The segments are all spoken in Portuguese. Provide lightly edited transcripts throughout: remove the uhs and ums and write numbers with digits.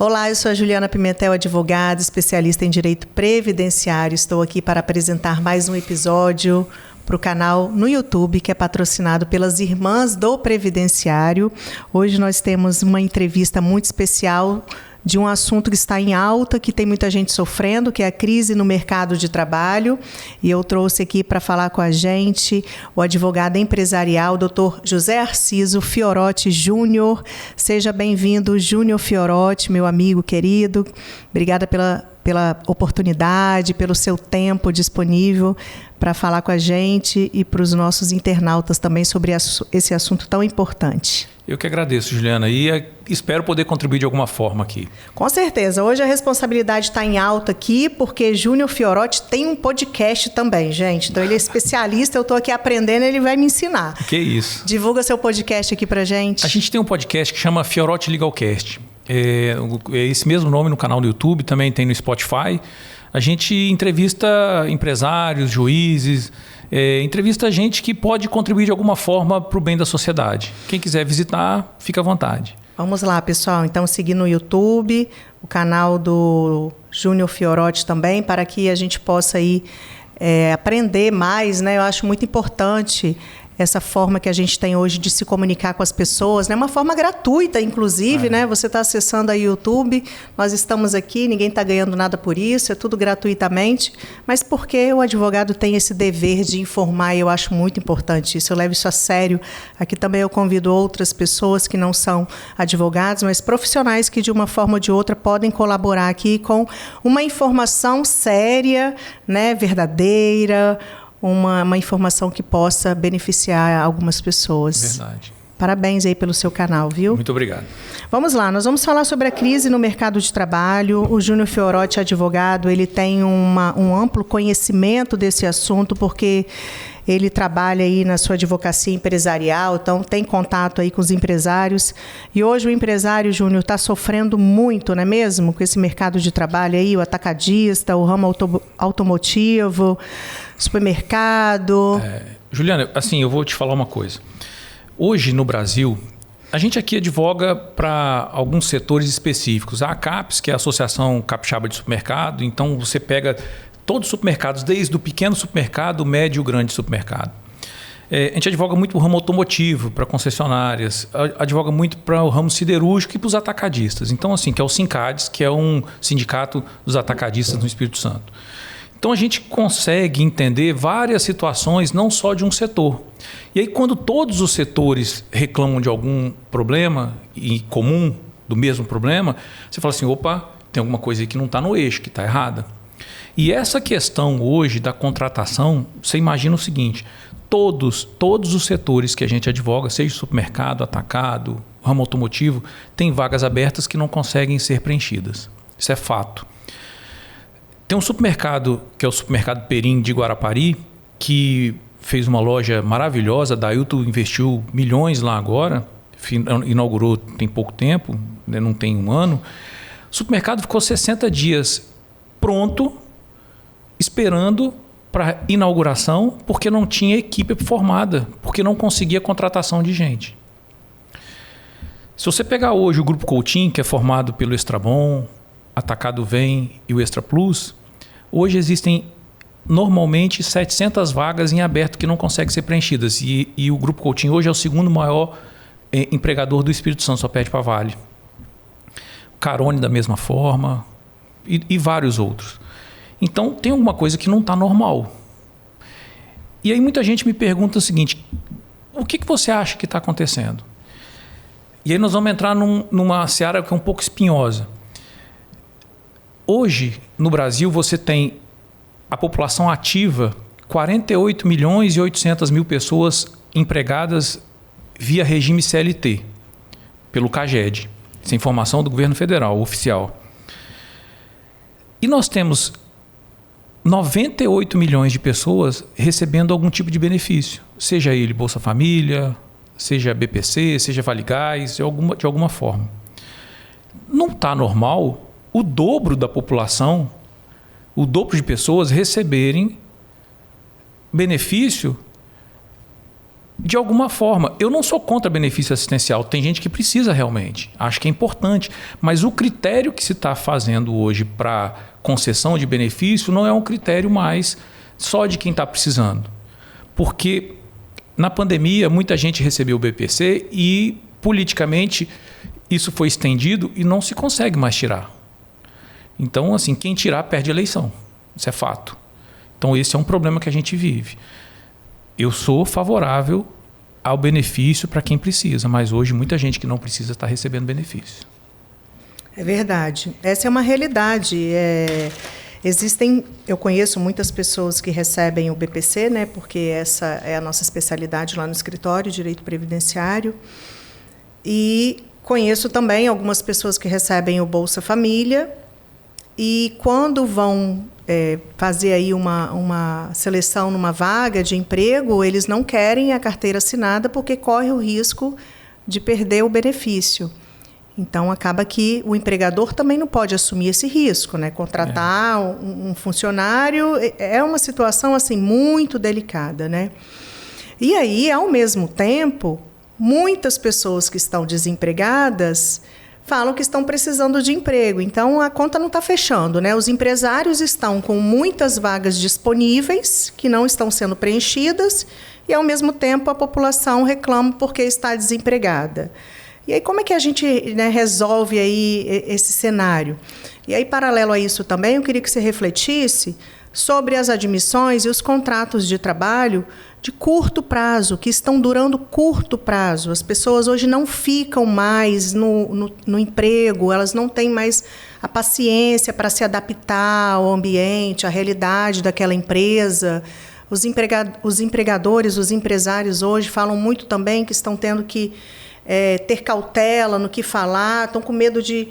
Olá, eu sou a Juliana Pimentel, advogada, especialista em direito previdenciário. Estou aqui para apresentar mais um episódio para o canal no YouTube, que é patrocinado pelas Irmãs do Previdenciário. Hoje nós temos uma entrevista muito especial de um assunto que está em alta, que tem muita gente sofrendo, que é a crise no mercado de trabalho. E eu trouxe aqui para falar com a gente o advogado empresarial, Dr. José Arciso Fiorotti Júnior. Seja bem-vindo, Júnior Fiorotti, meu amigo querido. Obrigada pela oportunidade, pelo seu tempo disponível para falar com a gente e para os nossos internautas também sobre esse assunto tão importante. Eu que agradeço, Juliana, e espero poder contribuir de alguma forma aqui. Com certeza. Hoje a responsabilidade está em alta aqui, porque Júnior Fiorotti tem um podcast também, gente. Então ele é especialista, eu estou aqui aprendendo, ele vai me ensinar. Que isso. Divulga seu podcast aqui para gente. A gente tem um podcast que chama Fiorotti Legalcast. É esse mesmo nome no canal do YouTube, também tem no Spotify. A gente entrevista empresários, juízes, entrevista gente que pode contribuir de alguma forma para o bem da sociedade. Quem quiser visitar, fica à vontade. Vamos lá, pessoal. Então, seguir no YouTube, o canal do Júnior Fiorotti também, para que a gente possa aí, aprender mais, né? Eu acho muito importante essa forma que a gente tem hoje de se comunicar com as pessoas, né? Uma forma gratuita, inclusive, né? Você está acessando a YouTube, nós estamos aqui, ninguém está ganhando nada por isso, é tudo gratuitamente, mas porque o advogado tem esse dever de informar, e eu acho muito importante isso, eu levo isso a sério. Aqui também eu convido outras pessoas que não são advogados, mas profissionais que de uma forma ou de outra podem colaborar aqui com uma informação séria, né? Verdadeira, uma informação que possa beneficiar algumas pessoas. Verdade. Parabéns aí pelo seu canal, viu? Muito obrigado. Vamos lá, nós vamos falar sobre a crise no mercado de trabalho. O Júnior Fiorotti, advogado, ele tem um amplo conhecimento desse assunto, porque ele trabalha aí na sua advocacia empresarial, então tem contato aí com os empresários. E hoje o empresário, Júnior, está sofrendo muito, não é mesmo? Com esse mercado de trabalho aí, o atacadista, o ramo automotivo, supermercado. Juliana, assim, eu vou te falar uma coisa. Hoje, no Brasil, a gente aqui advoga para alguns setores específicos. A ACAPES, que é a Associação Capixaba de Supermercado, então você pega todos os supermercados, desde o pequeno supermercado, o médio e o grande supermercado. A gente advoga muito para o ramo automotivo, para concessionárias, advoga muito para o ramo siderúrgico e para os atacadistas. Então, assim, que é o Sincades, que é um sindicato dos atacadistas no Espírito Santo. Então, a gente consegue entender várias situações, não só de um setor. E aí, quando todos os setores reclamam de algum problema e comum do mesmo problema, você fala assim, opa, tem alguma coisa aí que não está no eixo, que está errada. E essa questão hoje da contratação, você imagina o seguinte, todos os setores que a gente advoga, seja supermercado, atacado, ramo automotivo, tem vagas abertas que não conseguem ser preenchidas. Isso é fato. Tem um supermercado, que é o Supermercado Perim de Guarapari, que fez uma loja maravilhosa, a Dailton investiu milhões lá agora, inaugurou tem pouco tempo, né, não tem um ano. O supermercado ficou 60 dias pronto, esperando para inauguração, porque não tinha equipe formada, porque não conseguia contratação de gente. Se você pegar hoje o Grupo Coutinho, que é formado pelo Extrabom, Atacado Vem e o Extra Plus, hoje existem normalmente 700 vagas em aberto que não conseguem ser preenchidas. E o Grupo Coutinho hoje é o segundo maior empregador do Espírito Santo, só perde para Vale. Carone da mesma forma e vários outros. Então tem alguma coisa que não está normal. E aí muita gente me pergunta o seguinte, o que você acha que está acontecendo? E aí nós vamos entrar numa seara que é um pouco espinhosa. Hoje, no Brasil, você tem a população ativa, 48 milhões e 800 mil pessoas empregadas via regime CLT, pelo CAGED. Essa é informação do governo federal, oficial. E nós temos 98 milhões de pessoas recebendo algum tipo de benefício, seja ele Bolsa Família, seja BPC, seja Vale Gás, de alguma forma. Não está normal o dobro da população, o dobro de pessoas receberem benefício de alguma forma. Eu não sou contra benefício assistencial. Tem gente que precisa realmente. Acho que é importante. Mas o critério que se está fazendo hoje para concessão de benefício não é um critério mais só de quem está precisando. Porque na pandemia muita gente recebeu o BPC e politicamente isso foi estendido e não se consegue mais tirar. Então, assim, quem tirar perde a eleição. Isso é fato. Então, esse é um problema que a gente vive. Eu sou favorável ao benefício para quem precisa, mas hoje muita gente que não precisa está recebendo benefício. É verdade. Essa é uma realidade. Eu conheço muitas pessoas que recebem o BPC, né, porque essa é a nossa especialidade lá no escritório, Direito Previdenciário. E conheço também algumas pessoas que recebem o Bolsa Família e quando vão fazer aí uma seleção numa vaga de emprego, eles não querem a carteira assinada porque corre o risco de perder o benefício. Então, acaba que o empregador também não pode assumir esse risco, né? Contratar um funcionário é uma situação assim, muito delicada, né? E aí, ao mesmo tempo, muitas pessoas que estão desempregadas falam que estão precisando de emprego. Então, a conta não está fechando, né? Os empresários estão com muitas vagas disponíveis que não estão sendo preenchidas e, ao mesmo tempo, a população reclama porque está desempregada. E aí, como é que a gente, né, resolve aí esse cenário? E aí, paralelo a isso também, eu queria que você refletisse sobre as admissões e os contratos de trabalho de curto prazo, que estão durando curto prazo. As pessoas hoje não ficam mais no emprego, elas não têm mais a paciência para se adaptar ao ambiente, à realidade daquela empresa. Os empregadores, os empresários hoje falam muito também que estão tendo que ter cautela no que falar, estão com medo de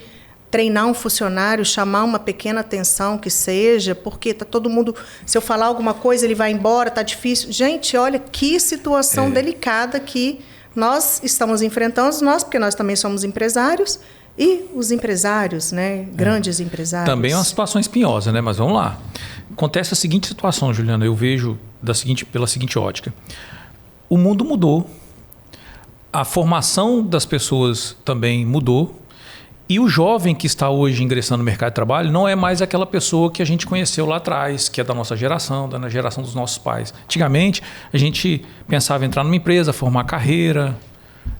treinar um funcionário, chamar uma pequena atenção que seja, porque está todo mundo, se eu falar alguma coisa, ele vai embora, está difícil. Gente, olha que situação delicada que nós estamos enfrentando, porque nós também somos empresários, e os empresários, né, grandes empresários. Também é uma situação espinhosa, né? Mas vamos lá. Acontece a seguinte situação, Juliana, eu vejo pela seguinte ótica. O mundo mudou, a formação das pessoas também mudou, e o jovem que está hoje ingressando no mercado de trabalho não é mais aquela pessoa que a gente conheceu lá atrás, que é da nossa geração, da geração dos nossos pais. Antigamente, a gente pensava em entrar numa empresa, formar carreira,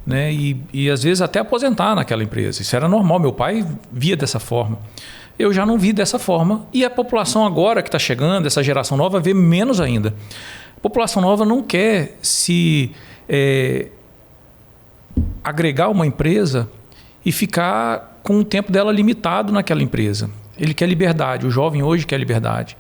né? E às vezes até aposentar naquela empresa. Isso era normal, meu pai via dessa forma. Eu já não vi dessa forma. E a população agora que está chegando, essa geração nova, vê menos ainda. A população nova não quer se agregar uma empresa e ficar com o tempo dela limitado naquela empresa. Ele quer liberdade, o jovem hoje quer liberdade.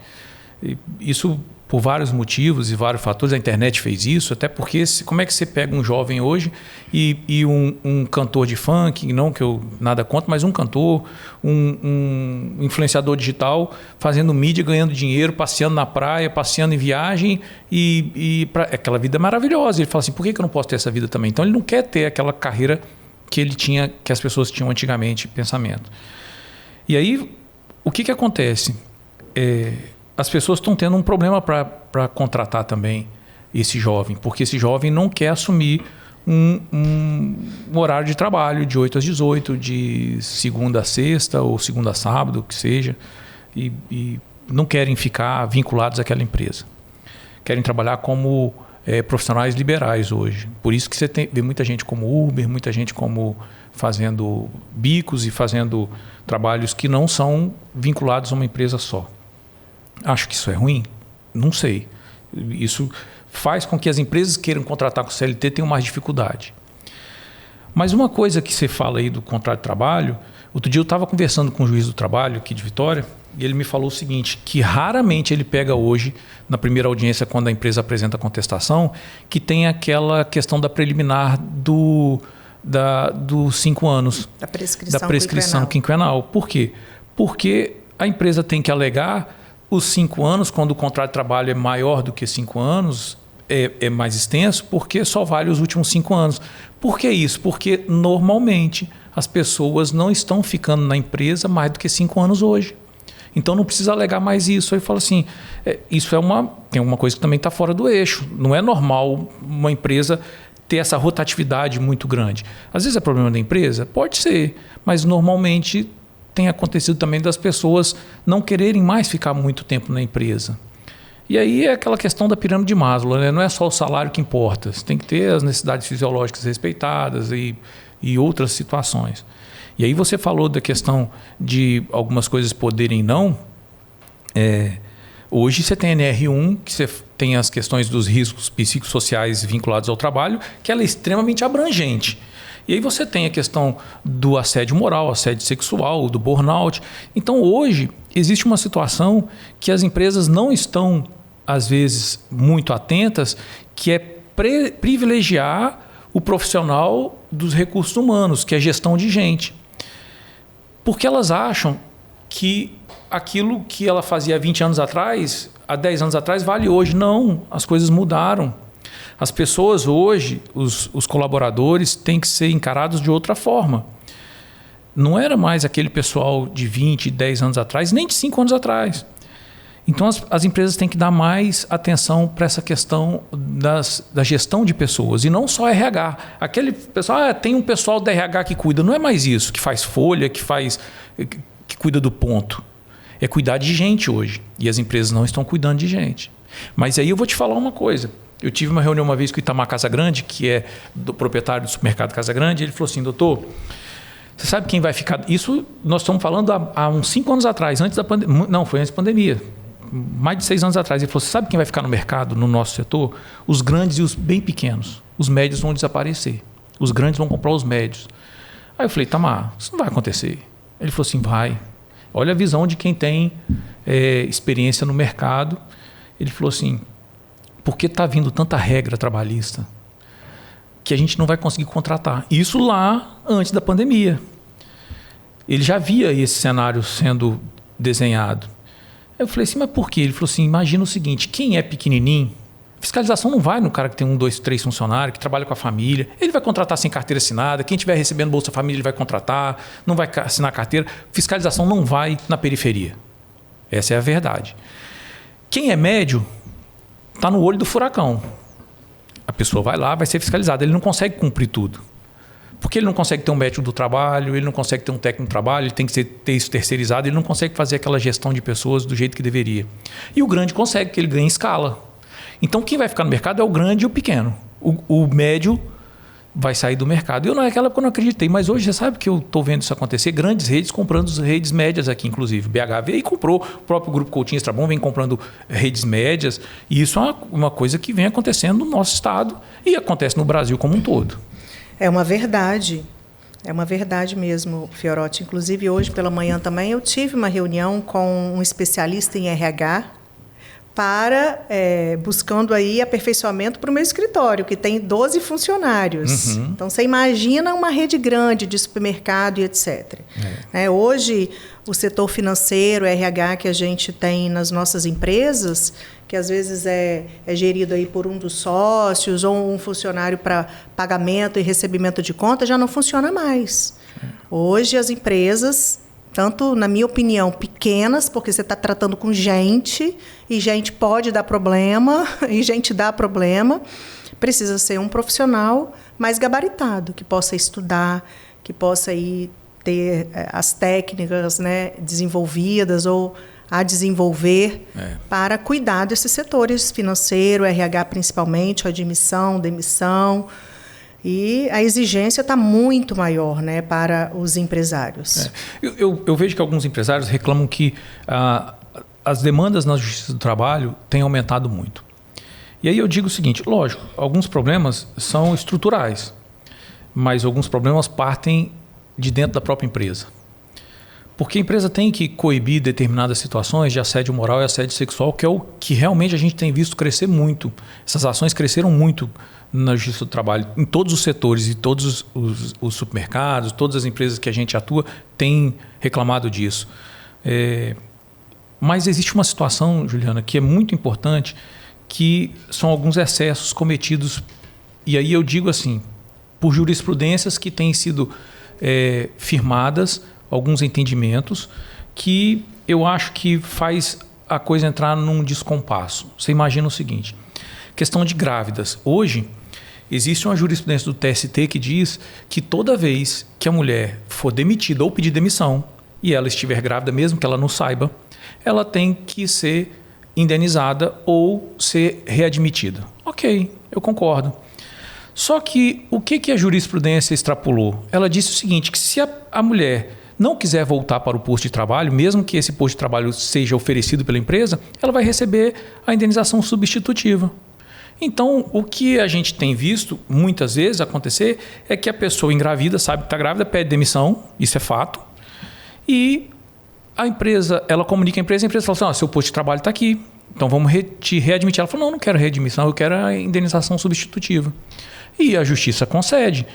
E isso por vários motivos e vários fatores, a internet fez isso, até porque como é que você pega um jovem hoje e um cantor de funk, não que eu nada contra, mas um cantor, um influenciador digital fazendo mídia, ganhando dinheiro, passeando na praia, passeando em viagem aquela vida maravilhosa. Ele fala assim, por que eu não posso ter essa vida também? Então ele não quer ter aquela carreira que ele tinha, que as pessoas tinham antigamente, pensamento. E aí, o que acontece? As pessoas estão tendo um problema para contratar também esse jovem, porque esse jovem não quer assumir um horário de trabalho de 8 às 18, de segunda a sexta ou segunda a sábado, que seja, e não querem ficar vinculados àquela empresa. Querem trabalhar como profissionais liberais hoje. Por isso que você vê muita gente como Uber, muita gente como fazendo bicos e fazendo trabalhos que não são vinculados a uma empresa só. Acho que isso é ruim? Não sei. Isso faz com que as empresas que queiram contratar com o CLT tenham mais dificuldade. Mas uma coisa que você fala aí do contrato de trabalho, outro dia eu estava conversando com o juiz do trabalho aqui de Vitória, e ele me falou o seguinte, que raramente ele pega hoje, na primeira audiência, quando a empresa apresenta a contestação, que tem aquela questão da preliminar dos 5 anos. Da prescrição quinquenal. Por quê? Porque a empresa tem que alegar os 5 anos, quando o contrato de trabalho é maior do que 5 anos, é mais extenso, porque só vale os últimos 5 anos. Por que isso? Porque, normalmente, as pessoas não estão ficando na empresa mais do que 5 anos hoje. Então não precisa alegar mais isso. Aí eu falo assim, isso tem uma coisa que também está fora do eixo. Não é normal uma empresa ter essa rotatividade muito grande. Às vezes é problema da empresa? Pode ser, mas normalmente tem acontecido também das pessoas não quererem mais ficar muito tempo na empresa. E aí é aquela questão da pirâmide de Maslow, né? Não é só o salário que importa, você tem que ter as necessidades fisiológicas respeitadas e outras situações. E aí você falou da questão de algumas coisas poderem não. Hoje você tem a NR1, que você tem as questões dos riscos psicossociais vinculados ao trabalho, que ela é extremamente abrangente. E aí você tem a questão do assédio moral, assédio sexual, do burnout. Então hoje existe uma situação que as empresas não estão, às vezes, muito atentas, que é privilegiar o profissional dos recursos humanos, que é gestão de gente. Porque elas acham que aquilo que ela fazia há 20 anos atrás, há 10 anos atrás, vale hoje. Não, as coisas mudaram. As pessoas hoje, os colaboradores, têm que ser encarados de outra forma. Não era mais aquele pessoal de 20, 10 anos atrás, nem de 5 anos atrás. Então as empresas têm que dar mais atenção para essa questão da gestão de pessoas, e não só RH. Aquele pessoal, tem um pessoal da RH que cuida. Não é mais isso, que faz folha, que cuida do ponto. É cuidar de gente hoje. E as empresas não estão cuidando de gente. Mas aí eu vou te falar uma coisa. Eu tive uma reunião uma vez com o Itamar Casagrande, que é do proprietário do supermercado Casagrande. Ele falou assim: doutor, você sabe quem vai ficar... Isso nós estamos falando há uns 5 anos atrás, antes da pandemia. Não, foi antes da pandemia. Mais de 6 anos atrás. Ele falou: você sabe quem vai ficar no mercado, no nosso setor? Os grandes e os bem pequenos. Os médios vão desaparecer. Os grandes vão comprar os médios. Aí eu falei: Itamar, isso não vai acontecer. Ele falou assim: vai. Olha a visão de quem tem experiência no mercado. Ele falou assim: por que está vindo tanta regra trabalhista que a gente não vai conseguir contratar? Isso lá antes da pandemia. Ele já via esse cenário sendo desenhado. Eu falei assim: mas por quê? Ele falou assim: imagina o seguinte, quem é pequenininho, fiscalização não vai no cara que tem 1, 2, 3 funcionários, que trabalha com a família. Ele vai contratar sem carteira assinada. Quem estiver recebendo Bolsa Família, ele vai contratar. Não vai assinar carteira. Fiscalização não vai na periferia. Essa é a verdade. Quem é médio está no olho do furacão. A pessoa vai lá, vai ser fiscalizada. Ele não consegue cumprir tudo. Porque ele não consegue ter um médico do trabalho, ele não consegue ter um técnico do trabalho, ele tem que ter isso terceirizado, ele não consegue fazer aquela gestão de pessoas do jeito que deveria. E o grande consegue, porque ele ganha em escala. Então, quem vai ficar no mercado é o grande e o pequeno. O médio vai sair do mercado. Eu naquela época não acreditei, mas hoje você sabe que eu estou vendo isso acontecer. Grandes redes comprando as redes médias aqui, inclusive. BH veio e comprou. O próprio Grupo Coutinho Estrabon vem comprando redes médias. E isso é uma coisa que vem acontecendo no nosso estado e acontece no Brasil como um todo. É uma verdade. É uma verdade mesmo, Fiorotti. Inclusive, hoje pela manhã também eu tive uma reunião com um especialista em RH buscando aí aperfeiçoamento para o meu escritório, que tem 12 funcionários. Uhum. Então, você imagina uma rede grande de supermercado e etc. Hoje, o setor financeiro, RH que a gente tem nas nossas empresas, que às vezes é gerido aí por um dos sócios ou um funcionário para pagamento e recebimento de conta, já não funciona mais. Hoje, as empresas, tanto, na minha opinião, pequenas, porque você está tratando com gente, e gente pode dar problema, e gente dá problema, precisa ser um profissional mais gabaritado, que possa estudar, que possa aí ter as técnicas, né, desenvolvidas ou a desenvolver para cuidar desses setores, financeiro, RH principalmente, admissão, demissão. E a exigência está muito maior, né, para os empresários. Eu vejo que alguns empresários reclamam que as demandas na Justiça do Trabalho têm aumentado muito. E aí eu digo o seguinte: lógico, alguns problemas são estruturais, mas alguns problemas partem de dentro da própria empresa. Porque a empresa tem que coibir determinadas situações de assédio moral e assédio sexual, que é o que realmente a gente tem visto crescer muito. Essas ações cresceram muito na Justiça do Trabalho, em todos os setores, e todos os supermercados, todas as empresas que a gente atua têm reclamado disso. Mas existe uma situação, Juliana, que é muito importante, que são alguns excessos cometidos, e aí eu digo assim, por jurisprudências que têm sido firmadas, alguns entendimentos, que eu acho que faz a coisa entrar num descompasso. Você imagina o seguinte, questão de grávidas. Hoje, existe uma jurisprudência do TST que diz que toda vez que a mulher for demitida ou pedir demissão, e ela estiver grávida, mesmo que ela não saiba, ela tem que ser indenizada ou ser readmitida. Ok, eu concordo. Só que o que a jurisprudência extrapolou? Ela disse o seguinte, que se a mulher não quiser voltar para o posto de trabalho, mesmo que esse posto de trabalho seja oferecido pela empresa, ela vai receber a indenização substitutiva. Então, o que a gente tem visto muitas vezes acontecer é que a pessoa engravida, sabe que está grávida, pede demissão, isso é fato, e a empresa, ela comunica a empresa fala assim, seu posto de trabalho está aqui, então vamos te readmitir. Ela fala, não quero readmissão, eu quero a indenização substitutiva. E a justiça concede.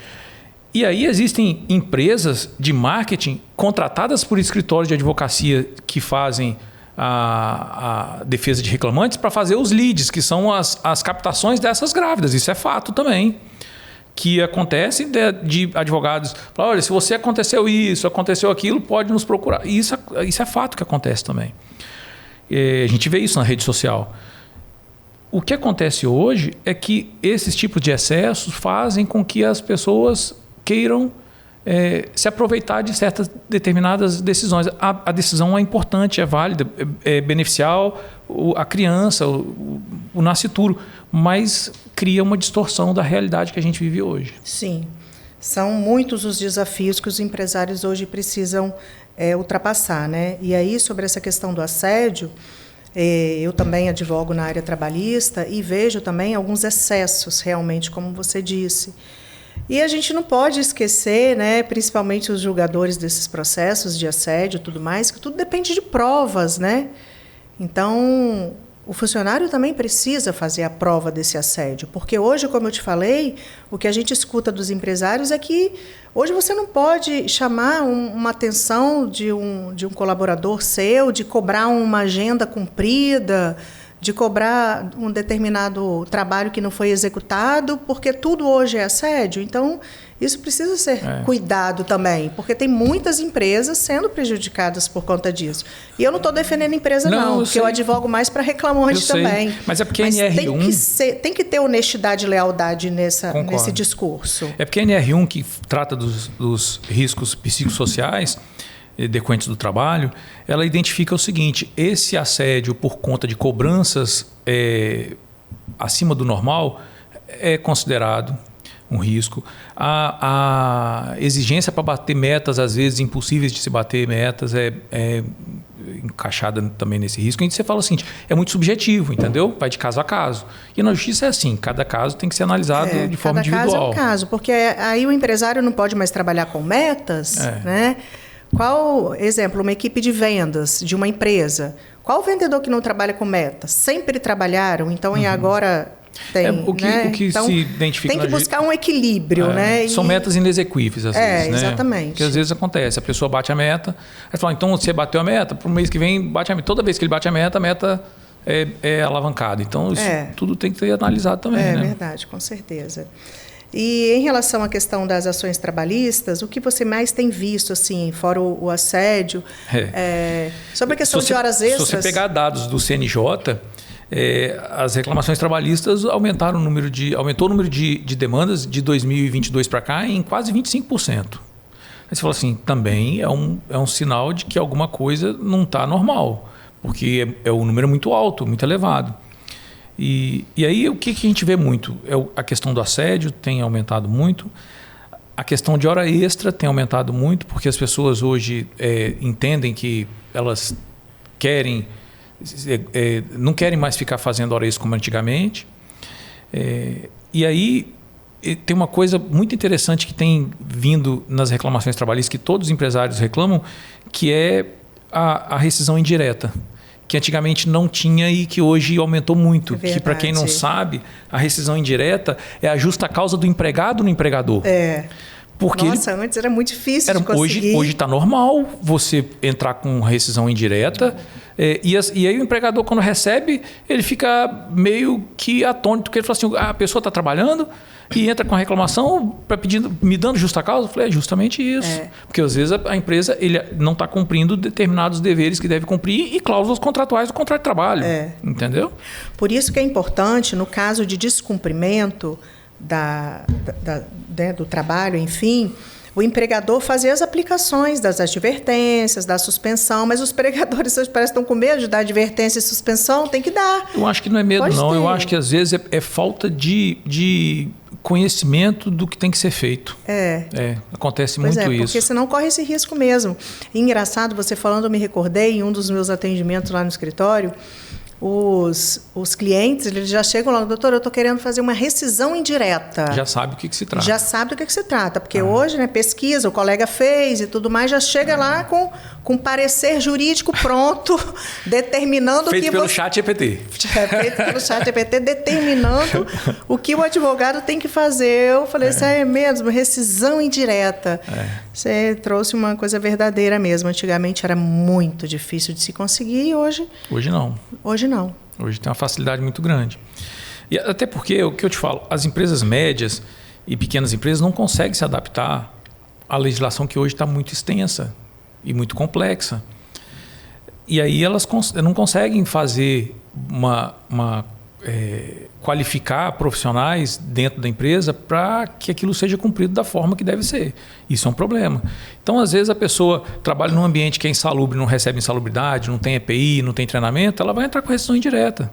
E aí existem empresas de marketing contratadas por escritórios de advocacia que fazem a defesa de reclamantes para fazer os leads, que são as captações dessas grávidas. Isso é fato também. Que acontece de advogados. Olha, se você aconteceu isso, aconteceu aquilo, pode nos procurar. E isso é fato que acontece também. A gente vê isso na rede social. O que acontece hoje é que esses tipos de excessos fazem com que as pessoas queiram se aproveitar de certas determinadas decisões. A decisão é importante, é válida, é beneficiar a criança, o nascituro, mas cria uma distorção da realidade que a gente vive hoje. Sim, são muitos os desafios que os empresários hoje precisam ultrapassar, né? E aí, sobre essa questão do assédio, eu também advogo na área trabalhista e vejo também alguns excessos, realmente, como você disse. E a gente não pode esquecer, né, principalmente os julgadores desses processos de assédio e tudo mais, que tudo depende de provas, né? Então, o funcionário também precisa fazer a prova desse assédio, porque hoje, como eu te falei, o que a gente escuta dos empresários é que hoje você não pode chamar uma atenção de um colaborador seu, de cobrar uma agenda cumprida, de cobrar um determinado trabalho que não foi executado, porque tudo hoje é assédio. Então, isso precisa ser cuidado também, porque tem muitas empresas sendo prejudicadas por conta disso. E eu não estou defendendo a empresa, não, porque eu advogo mais para reclamante também. Mas é porque a NR1... tem que ter honestidade e lealdade nesse discurso. É porque a NR1, que trata dos riscos psicossociais decorrentes do trabalho, ela identifica o seguinte: esse assédio por conta de cobranças acima do normal é considerado um risco. A exigência para bater metas, às vezes impossíveis de se bater metas, é encaixada também nesse risco. E você fala assim, é muito subjetivo, entendeu? Vai de caso a caso. E na justiça é assim, cada caso tem que ser analisado de forma individual. Cada caso é um caso, porque aí o empresário não pode mais trabalhar com metas, né? Qual, exemplo, uma equipe de vendas de uma empresa, qual vendedor que não trabalha com metas? Sempre trabalharam, então e agora tem, o que então, se identifica tem que buscar um equilíbrio, né? São metas inexequíveis, às vezes, né? Exatamente. Porque às vezes acontece, a pessoa bate a meta, aí fala, então você bateu a meta, para o mês que vem, bate a meta. Toda vez que ele bate a meta é alavancada. Então, isso tudo tem que ser analisado também, né? É verdade, com certeza. E em relação à questão das ações trabalhistas, o que você mais tem visto, assim, fora o assédio, sobre a questão de horas extras? Se você pegar dados do CNJ, as reclamações trabalhistas aumentou o número de demandas de 2022 para cá em quase 25%. Aí você fala assim, também é um sinal de que alguma coisa não está normal, porque o número é muito alto, muito elevado. E aí o que a gente vê muito? A questão do assédio tem aumentado muito, a questão de hora extra tem aumentado muito, porque as pessoas hoje entendem que elas não querem mais ficar fazendo hora extra como antigamente. E aí tem uma coisa muito interessante que tem vindo nas reclamações trabalhistas, que todos os empresários reclamam, que é a rescisão indireta, que antigamente não tinha e que hoje aumentou muito. Que, para quem não sabe, a rescisão indireta é a justa causa do empregado no empregador. Porque Nossa, antes era muito difícil de conseguir. Hoje está normal você entrar com rescisão indireta. E aí o empregador, quando recebe, ele fica meio que atônito, porque ele fala assim, a pessoa está trabalhando e entra com a reclamação me dando justa causa. Eu falei, é justamente isso. Porque às vezes a empresa ele não está cumprindo determinados deveres que deve cumprir e cláusulas contratuais do contrato de trabalho. Entendeu? Por isso que é importante, no caso de descumprimento do trabalho, enfim, o empregador fazer as aplicações das advertências, da suspensão, mas os pregadores parecem que estão com medo de dar advertência e suspensão, tem que dar. Eu acho que não é medo, Pode não. ter. Eu acho que às vezes é falta de conhecimento do que tem que ser feito. Acontece muito isso. Porque senão corre esse risco mesmo. E engraçado, você falando, eu me recordei, em um dos meus atendimentos lá no escritório, os clientes, eles já chegam lá, doutor, eu estou querendo fazer uma rescisão indireta. Já sabe o que se trata. Já sabe do que se trata, porque hoje, né, pesquisa, o colega fez e tudo mais, já chega lá com parecer jurídico pronto, determinando feito o que pelo chat GPT. Feito pelo chat GPT, determinando o que o advogado tem que fazer. Eu falei, isso é mesmo, rescisão indireta. Você trouxe uma coisa verdadeira mesmo. Antigamente era muito difícil de se conseguir e hoje... Hoje não. Hoje não. Hoje tem uma facilidade muito grande. E até porque, o que eu te falo, as empresas médias e pequenas empresas não conseguem se adaptar à legislação que hoje está muito extensa e muito complexa. E aí elas não conseguem fazer qualificar profissionais dentro da empresa para que aquilo seja cumprido da forma que deve ser. Isso é um problema. Então, às vezes, a pessoa trabalha num ambiente que é insalubre, não recebe insalubridade, não tem EPI, não tem treinamento, ela vai entrar com rescisão indireta.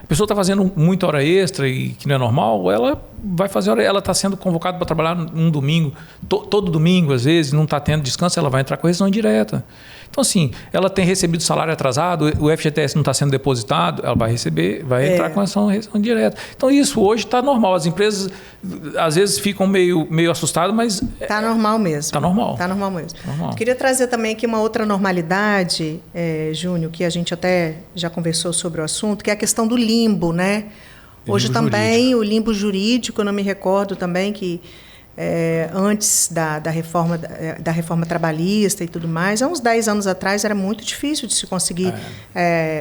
A pessoa está fazendo muita hora extra e que não é normal, ela vai fazer hora, ela está sendo convocada para trabalhar num domingo, todo domingo, às vezes, não está tendo descanso, ela vai entrar com rescisão indireta. Então, assim, ela tem recebido salário atrasado, o FGTS não está sendo depositado, ela vai entrar com rescisão indireta. Então, isso hoje está normal. As empresas, às vezes, ficam meio assustadas, mas... Está normal mesmo. Está normal. Está normal mesmo. Normal. Queria trazer também aqui uma outra normalidade, Júnior, que a gente até já conversou sobre o assunto, que é a questão do limbo, né? Hoje também o limbo jurídico, eu não me recordo também que antes da reforma trabalhista e tudo mais, há uns 10 anos atrás era muito difícil de se conseguir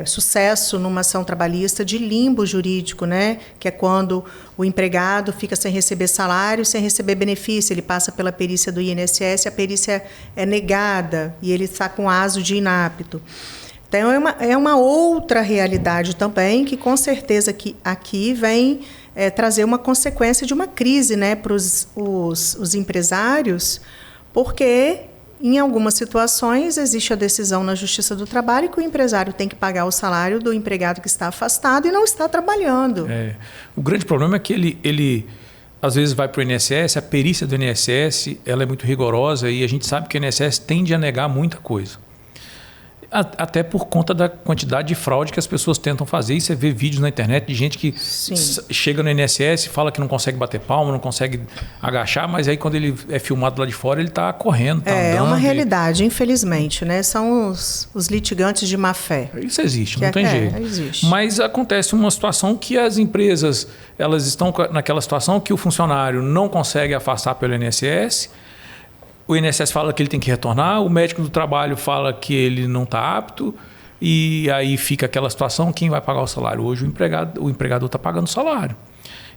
sucesso numa ação trabalhista de limbo jurídico, né? Que é quando o empregado fica sem receber salário, sem receber benefício, ele passa pela perícia do INSS, a perícia é negada e ele está com aso de inapto. Então, é uma outra realidade também que, com certeza, aqui vem trazer uma consequência de uma crise, né, para os empresários, porque, em algumas situações, existe a decisão na Justiça do Trabalho que o empresário tem que pagar o salário do empregado que está afastado e não está trabalhando. O grande problema é que ele às vezes vai para o INSS, a perícia do INSS ela é muito rigorosa e a gente sabe que o INSS tende a negar muita coisa. Até por conta da quantidade de fraude que as pessoas tentam fazer. E você vê vídeos na internet de gente que chega no INSS e fala que não consegue bater palma, não consegue agachar, mas aí quando ele é filmado lá de fora, ele está correndo, está andando. É uma realidade, infelizmente, né? São os litigantes de má fé. Isso existe, não tem jeito. Existe. Mas acontece uma situação que as empresas elas estão naquela situação que o funcionário não consegue afastar pelo INSS. O INSS fala que ele tem que retornar, o médico do trabalho fala que ele não está apto e aí fica aquela situação, quem vai pagar o salário? Hoje o empregador está pagando o salário.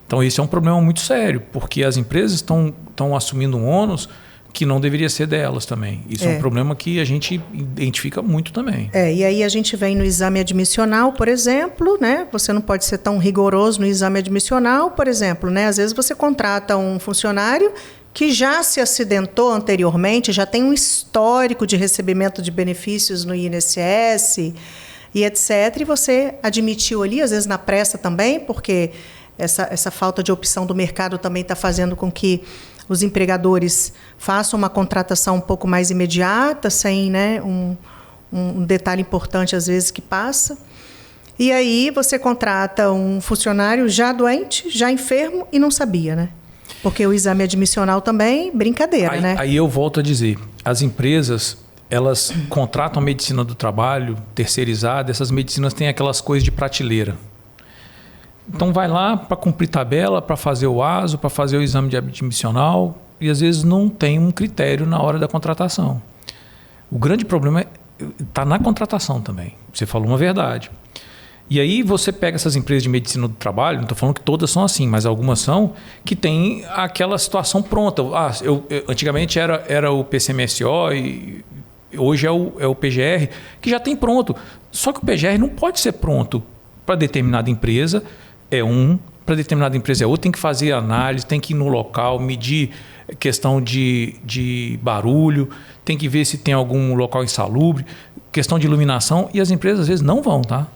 Então esse é um problema muito sério, porque as empresas estão assumindo um ônus que não deveria ser delas também. Isso é um problema que a gente identifica muito também. E aí a gente vem no exame admissional, por exemplo, né? Você não pode ser tão rigoroso no exame admissional, por exemplo, né? Às vezes você contrata um funcionário que já se acidentou anteriormente, já tem um histórico de recebimento de benefícios no INSS e etc. E você admitiu ali, às vezes na pressa também, porque essa falta de opção do mercado também está fazendo com que os empregadores façam uma contratação um pouco mais imediata, sem, né, um detalhe importante, às vezes, que passa. E aí você contrata um funcionário já doente, já enfermo e não sabia, né? Porque o exame admissional também, brincadeira, né? Aí eu volto a dizer, as empresas, elas contratam a medicina do trabalho terceirizada, essas medicinas têm aquelas coisas de prateleira. Então vai lá para cumprir tabela, para fazer o ASO, para fazer o exame de admissional, e às vezes não tem um critério na hora da contratação. O grande problema está na contratação também. Você falou uma verdade. E aí você pega essas empresas de medicina do trabalho, não estou falando que todas são assim, mas algumas são, que tem aquela situação pronta. Antigamente era o PCMSO e hoje é o PGR, que já tem pronto. Só que o PGR não pode ser pronto para determinada empresa, para determinada empresa é outro, tem que fazer análise, tem que ir no local, medir questão de barulho, tem que ver se tem algum local insalubre, questão de iluminação, e as empresas às vezes não vão, tá?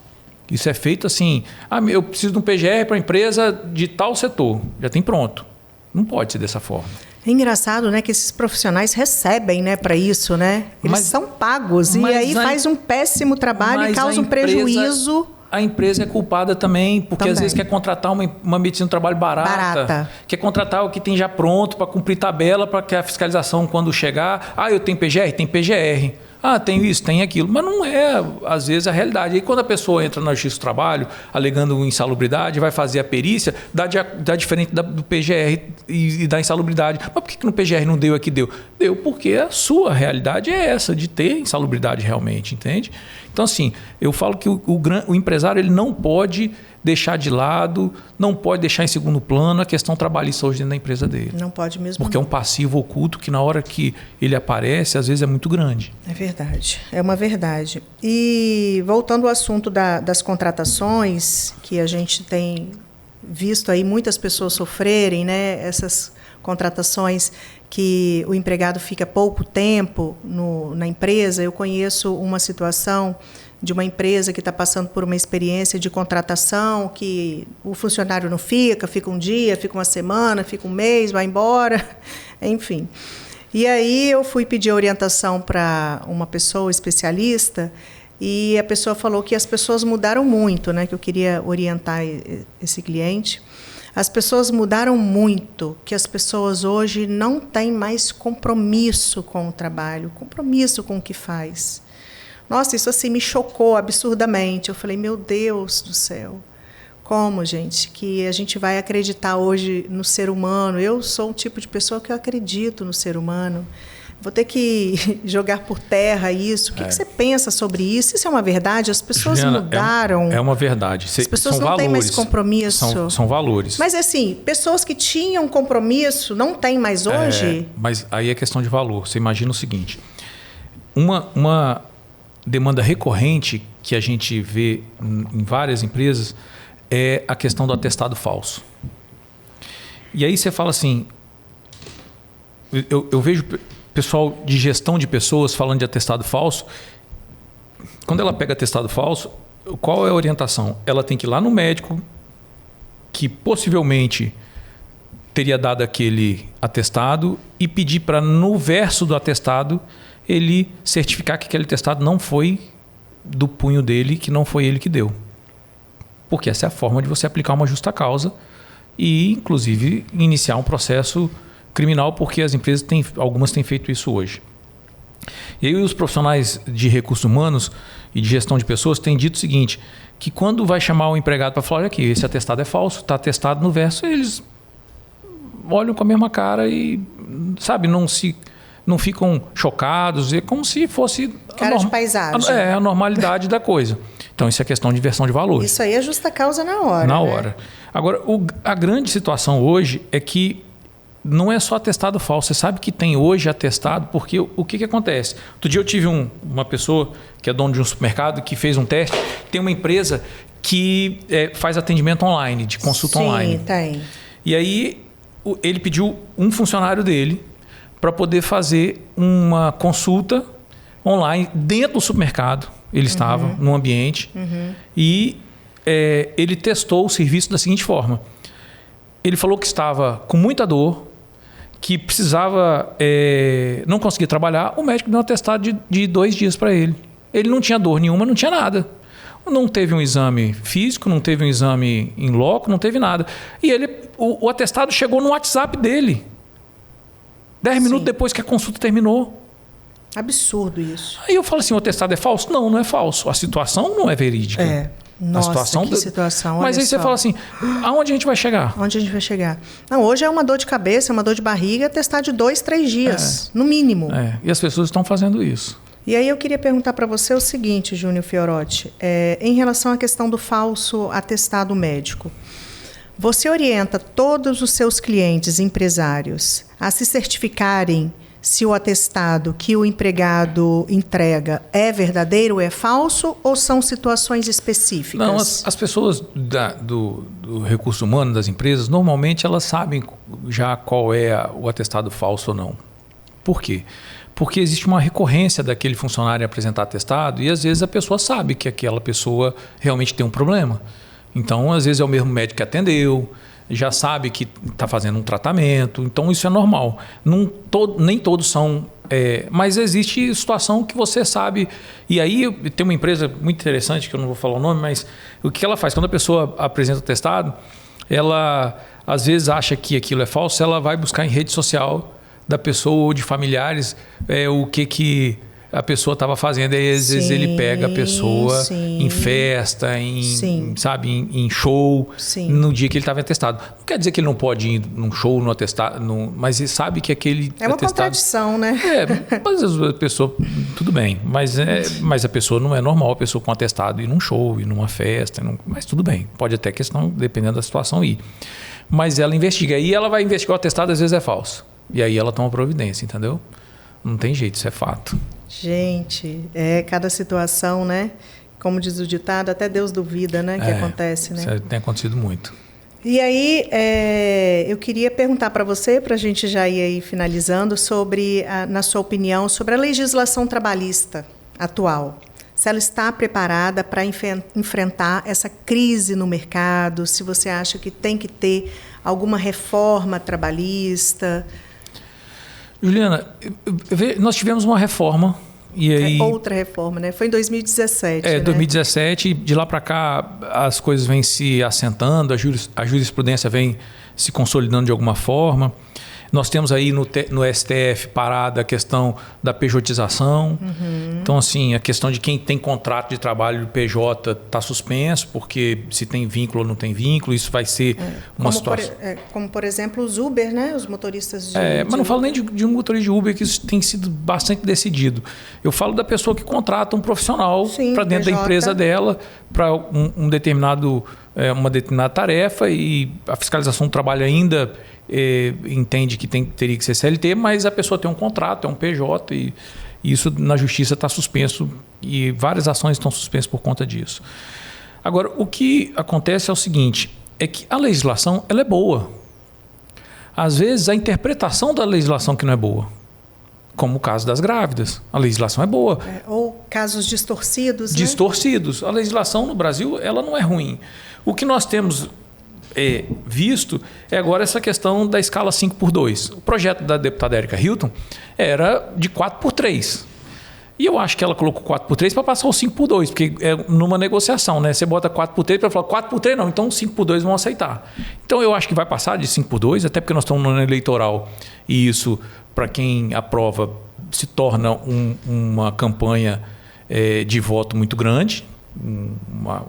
Isso é feito assim, eu preciso de um PGR para a empresa de tal setor, já tem pronto. Não pode ser dessa forma. É engraçado, né, que esses profissionais recebem, né, para isso, né? Eles são pagos e aí faz um péssimo trabalho e causa um prejuízo. A empresa é culpada também, porque às vezes quer contratar uma medicina do trabalho barata. Quer contratar o que tem já pronto para cumprir tabela, para que a fiscalização, quando chegar, eu tenho PGR? Tem PGR. Tenho isso, tem aquilo. Mas não é, às vezes, a realidade. Aí quando a pessoa entra na Justiça do Trabalho, alegando insalubridade, vai fazer a perícia, dá diferente do PGR e da insalubridade. Mas por que no PGR não deu aqui deu? Deu porque a sua realidade é essa, de ter insalubridade realmente, entende? Então, assim, eu falo que o empresário ele não pode deixar de lado, não pode deixar em segundo plano a questão trabalhista hoje dentro da empresa dele. Não pode mesmo. Porque é um passivo oculto que na hora que ele aparece, às vezes é muito grande. É verdade, é uma verdade. E voltando ao assunto das contratações, que a gente tem visto aí muitas pessoas sofrerem, né? Essas contratações que o empregado fica pouco tempo na empresa. Eu conheço uma situação de uma empresa que está passando por uma experiência de contratação, que o funcionário não fica um dia, fica uma semana, fica um mês, vai embora, enfim. E aí eu fui pedir orientação para uma pessoa especialista e a pessoa falou que as pessoas mudaram muito, né? Que eu queria orientar esse cliente. As pessoas mudaram muito, que as pessoas hoje não têm mais compromisso com o trabalho, compromisso com o que faz. Nossa, isso assim me chocou absurdamente. Eu falei, meu Deus do céu, como, gente, que a gente vai acreditar hoje no ser humano? Eu sou um tipo de pessoa que eu acredito no ser humano. Vou ter que jogar por terra isso. O que você pensa sobre isso? Isso é uma verdade? As pessoas Juliana, mudaram. É uma verdade. As pessoas não têm mais compromisso. São valores. Mas, assim, pessoas que tinham compromisso não têm mais hoje? Mas aí é questão de valor. Você imagina o seguinte. Uma demanda recorrente que a gente vê em várias empresas é a questão do atestado falso. E aí você fala assim, eu vejo pessoal de gestão de pessoas falando de atestado falso. Quando ela pega atestado falso, qual é a orientação? Ela tem que ir lá no médico que possivelmente teria dado aquele atestado e pedir para, no verso do atestado, ele certificar que aquele atestado não foi do punho dele, que não foi ele que deu. Porque essa é a forma de você aplicar uma justa causa e, inclusive, iniciar um processo criminal, porque as empresas algumas têm feito isso hoje. E aí os profissionais de recursos humanos e de gestão de pessoas têm dito o seguinte, que quando vai chamar o empregado para falar, olha aqui, esse atestado é falso, está atestado no verso, eles olham com a mesma cara e, sabe, não ficam chocados, é como se fosse cara de paisagem. A normalidade da coisa. Então, isso é questão de inversão de valores. Isso aí é justa causa na hora. Na hora. Agora, a grande situação hoje é que não é só atestado falso. Você sabe que tem hoje atestado, porque o que acontece? Outro dia eu tive uma pessoa que é dono de um supermercado que fez um teste. Tem uma empresa que faz atendimento online, de consulta online. Sim, tem. E aí ele pediu um funcionário dele para poder fazer uma consulta online dentro do supermercado. Ele estava num ambiente e ele testou o serviço da seguinte forma. Ele falou que estava com muita dor, que precisava, não conseguia trabalhar. O médico deu um atestado de 2 dias para ele. Ele não tinha dor nenhuma, não tinha nada. Não teve um exame físico, não teve um exame in loco, não teve nada. E o atestado chegou no WhatsApp dele. 10 minutos depois que a consulta terminou. Absurdo isso. Aí eu falo assim, o atestado é falso? Não, não é falso. A situação não é verídica. Nossa, situação. que situação. Mas aí você fala assim, aonde a gente vai chegar? Onde a gente vai chegar? Não, hoje é uma dor de cabeça, uma dor de barriga, testar de 2, 3 dias, no mínimo. E as pessoas estão fazendo isso. E aí eu queria perguntar para você o seguinte, Júnior Fiorotti, em relação à questão do falso atestado médico. Você orienta todos os seus clientes empresários a se certificarem se o atestado que o empregado entrega é verdadeiro ou é falso, ou são situações específicas? Não, as pessoas do recurso humano das empresas, normalmente elas sabem já qual é o atestado falso ou não. Por quê? Porque existe uma recorrência daquele funcionário apresentar atestado e às vezes a pessoa sabe que aquela pessoa realmente tem um problema. Então, às vezes é o mesmo médico que atendeu, já sabe que está fazendo um tratamento, então isso é normal. Nem todos são, mas existe situação que você sabe. E aí tem uma empresa muito interessante, que eu não vou falar o nome, mas o que ela faz? Quando a pessoa apresenta o atestado, ela às vezes acha que aquilo é falso, ela vai buscar em rede social da pessoa ou de familiares o que a pessoa estava fazendo. Aí às vezes ele pega a pessoa em festa, em show, no dia que ele estava atestado. Não quer dizer que ele não pode ir num show, no atestado, mas ele sabe que aquele é uma atestado, contradição, né? Mas a pessoa, tudo bem, mas a pessoa não é normal, a pessoa com atestado ir num show, ir numa festa, mas tudo bem, pode até questão, dependendo da situação, ir. Mas ela investiga, e ela vai investigar o atestado, às vezes é falso. E aí ela toma providência, entendeu? Não tem jeito, isso é fato. Gente, cada situação, né? Como diz o ditado, até Deus duvida, né? Que acontece, né? Isso tem acontecido muito. E aí, eu queria perguntar para você, para a gente já ir aí finalizando, sobre, na sua opinião, sobre a legislação trabalhista atual. Se ela está preparada para enfrentar essa crise no mercado, se você acha que tem que ter alguma reforma trabalhista. Juliana, nós tivemos uma reforma. E aí, outra reforma, né? Foi em 2017. Né? 2017. De lá para cá, as coisas vêm se assentando, a jurisprudência vem se consolidando de alguma forma. Nós temos aí no STF parada a questão da pejotização. Então, assim, a questão de quem tem contrato de trabalho de PJ está suspenso, porque se tem vínculo ou não tem vínculo, isso vai ser uma situação. Como, por exemplo, os Uber, né? Os motoristas de mas não falo nem de um motorista de Uber, que isso tem sido bastante decidido. Eu falo da pessoa que contrata um profissional para dentro da empresa dela, para uma determinada tarefa, e a fiscalização do trabalho ainda entende que teria que ser CLT, mas a pessoa tem um contrato, é um PJ, e isso na justiça está suspenso, e várias ações estão suspensas por conta disso. Agora, o que acontece é o seguinte, é que a legislação ela é boa. Às vezes a interpretação da legislação que não é boa, como o caso das grávidas. A legislação é boa. Ou casos distorcidos. Distorcidos. A legislação no Brasil ela não é ruim. O que nós temos visto é agora essa questão da escala 5x2. O projeto da deputada Érica Hilton era de 4x3. E eu acho que ela colocou 4x3 para passar o 5x2, porque é numa negociação, né? Você bota 4x3 para falar 4x3 não, então 5x2 vão aceitar. Então eu acho que vai passar de 5x2, até porque nós estamos no ano eleitoral e isso, para quem aprova, se torna uma campanha de voto muito grande, um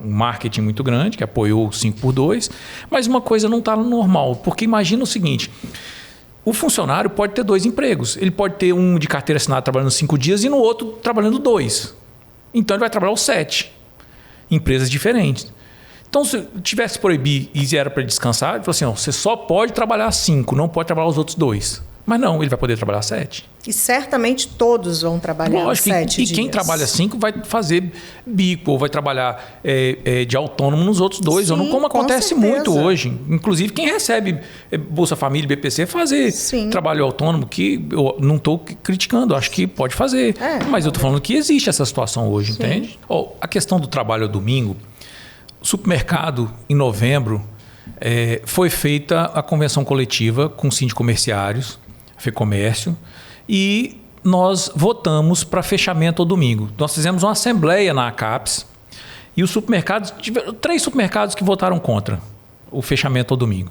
marketing muito grande, que apoiou o 5x2, mas uma coisa não está normal, porque imagina o seguinte: o funcionário pode ter 2 empregos. Ele pode ter um de carteira assinada trabalhando 5 dias e no outro trabalhando 2. Então ele vai trabalhar os 7. Empresas diferentes. Então, se tivesse que proibir e era para descansar, ele falou assim: você só pode trabalhar 5, não pode trabalhar os outros 2. Mas não, ele vai poder trabalhar 7. E certamente todos vão trabalhar 7 dias. E quem trabalha 5 vai fazer bico ou vai trabalhar de autônomo nos outros 2, ou não, como acontece muito hoje. Inclusive, quem recebe Bolsa Família e BPC fazer trabalho autônomo, que eu não estou criticando, acho que pode fazer. Mas eu estou falando que existe essa situação hoje, entende? A questão do trabalho ao domingo, supermercado, em novembro, foi feita a convenção coletiva com sindicomerciários, FEComércio, e nós votamos para fechamento ao domingo. Nós fizemos uma assembleia na ACAPES e os supermercados, tiveram 3 supermercados que votaram contra o fechamento ao domingo.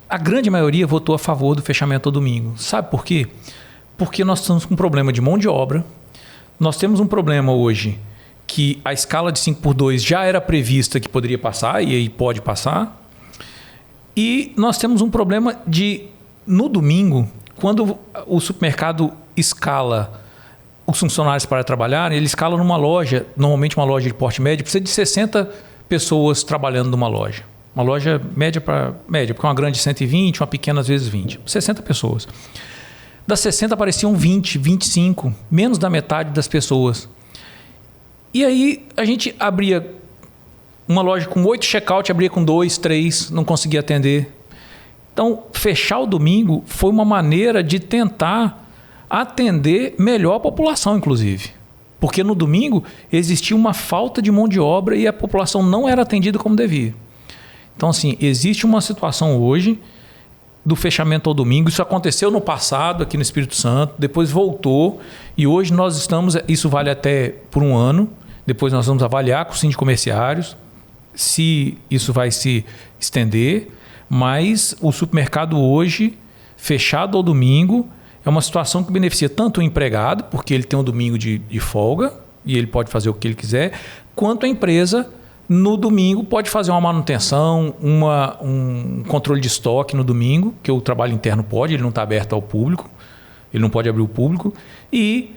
A grande maioria votou a favor do fechamento ao domingo. Sabe por quê? Porque nós estamos com um problema de mão de obra, nós temos um problema hoje que a escala de 5x2 já era prevista que poderia passar, e aí pode passar. E nós temos um problema no domingo, quando o supermercado escala os funcionários para trabalhar, ele escala numa loja, normalmente uma loja de porte médio, precisa de 60 pessoas trabalhando numa loja. Uma loja média para média, porque uma grande 120, uma pequena às vezes 20. 60 pessoas. Das 60 apareciam 20, 25, menos da metade das pessoas. E aí a gente abria uma loja com 8 check-out, abria com 2, 3, não conseguia atender. Então, fechar o domingo foi uma maneira de tentar atender melhor a população, inclusive. Porque no domingo existia uma falta de mão de obra e a população não era atendida como devia. Então, assim, existe uma situação hoje do fechamento ao domingo. Isso aconteceu no passado aqui no Espírito Santo, depois voltou e hoje nós estamos, isso vale até por um ano, depois nós vamos avaliar com os sindicomerciários se isso vai se estender, mas o supermercado hoje, fechado ao domingo, é uma situação que beneficia tanto o empregado, porque ele tem um domingo de folga e ele pode fazer o que ele quiser, quanto a empresa no domingo pode fazer uma manutenção, um controle de estoque no domingo, que o trabalho interno pode, ele não está aberto ao público, ele não pode abrir o público, e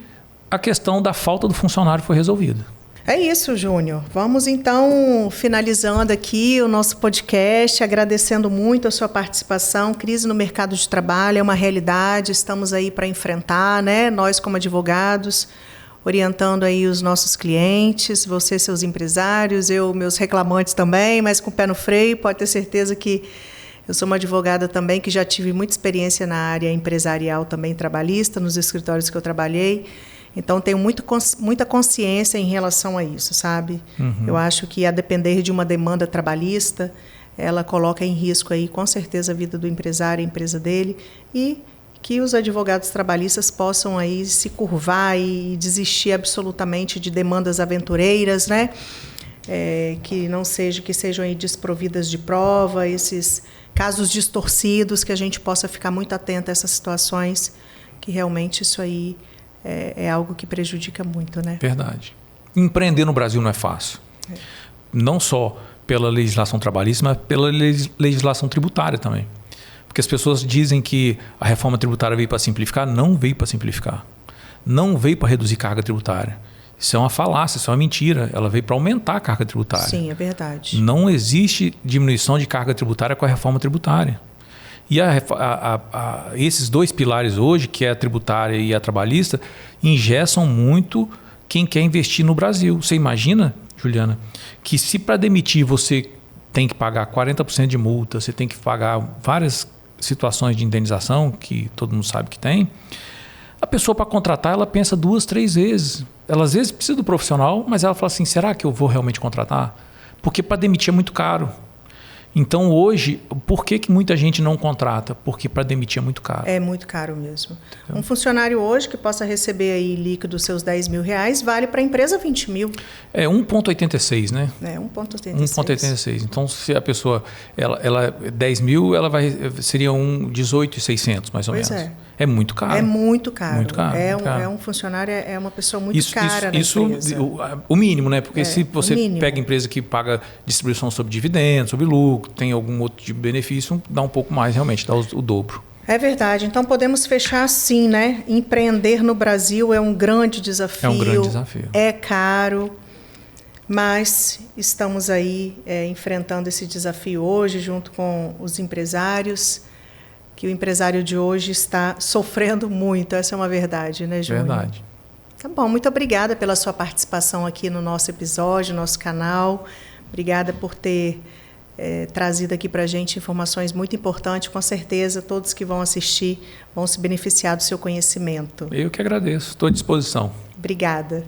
a questão da falta do funcionário foi resolvida. É isso, Júnior. Vamos então finalizando aqui o nosso podcast, agradecendo muito a sua participação. Crise no mercado de trabalho é uma realidade, estamos aí para enfrentar, né? Nós como advogados, orientando aí os nossos clientes, você, seus empresários, eu, meus reclamantes também, mas com o pé no freio. Pode ter certeza que eu sou uma advogada também que já tive muita experiência na área empresarial também trabalhista, nos escritórios que eu trabalhei. Então, tenho muita consciência em relação a isso, sabe? Uhum. Eu acho que, a depender de uma demanda trabalhista, ela coloca em risco aí, com certeza, a vida do empresário, a empresa dele, e que os advogados trabalhistas possam aí se curvar e desistir absolutamente de demandas aventureiras, né? Que sejam aí desprovidas de prova, esses casos distorcidos, que a gente possa ficar muito atento a essas situações, que realmente isso aí é algo que prejudica muito, né? Verdade. Empreender no Brasil não é fácil. Não só pela legislação trabalhista, mas pela legislação tributária também. Porque as pessoas dizem que a reforma tributária veio para simplificar. Não veio para simplificar. Não veio para reduzir carga tributária. Isso é uma falácia, isso é uma mentira. Ela veio para aumentar a carga tributária. Sim, é verdade. Não existe diminuição de carga tributária com a reforma tributária. E esses dois pilares hoje, que é a tributária e a trabalhista, engessam muito quem quer investir no Brasil. Você imagina, Juliana, que se para demitir você tem que pagar 40% de multa, você tem que pagar várias situações de indenização, que todo mundo sabe que tem, a pessoa para contratar, ela pensa 2, 3 vezes. Ela às vezes precisa do profissional, mas ela fala assim, será que eu vou realmente contratar? Porque para demitir é muito caro. Então, hoje, por que muita gente não contrata? Porque para demitir é muito caro. É muito caro mesmo. Entendeu? Um funcionário hoje que possa receber aí líquido seus R$10 mil, vale para a empresa 20 mil. É 1,86, né? É 1,86. 1,86. Então, se a pessoa, ela 10 mil, seria 18.600, mais ou menos. Pois é. É muito caro. É muito caro. Muito caro. É um funcionário, é uma pessoa muito cara na empresa. O mínimo, né? Porque se você pega empresa que paga distribuição sobre dividendos, sobre lucro, tem algum outro tipo de benefício, dá um pouco mais, realmente, dá o dobro. É verdade. Então, podemos fechar assim, né? Empreender no Brasil é um grande desafio. É um grande desafio. É caro, mas estamos aí enfrentando esse desafio hoje, junto com os empresários, que o empresário de hoje está sofrendo muito. Essa é uma verdade, né, Júnior? Verdade. Tá bom. Muito obrigada pela sua participação aqui no nosso episódio, no nosso canal. Obrigada por ter trazido aqui para a gente informações muito importantes. Com certeza, todos que vão assistir vão se beneficiar do seu conhecimento. Eu que agradeço. Estou à disposição. Obrigada.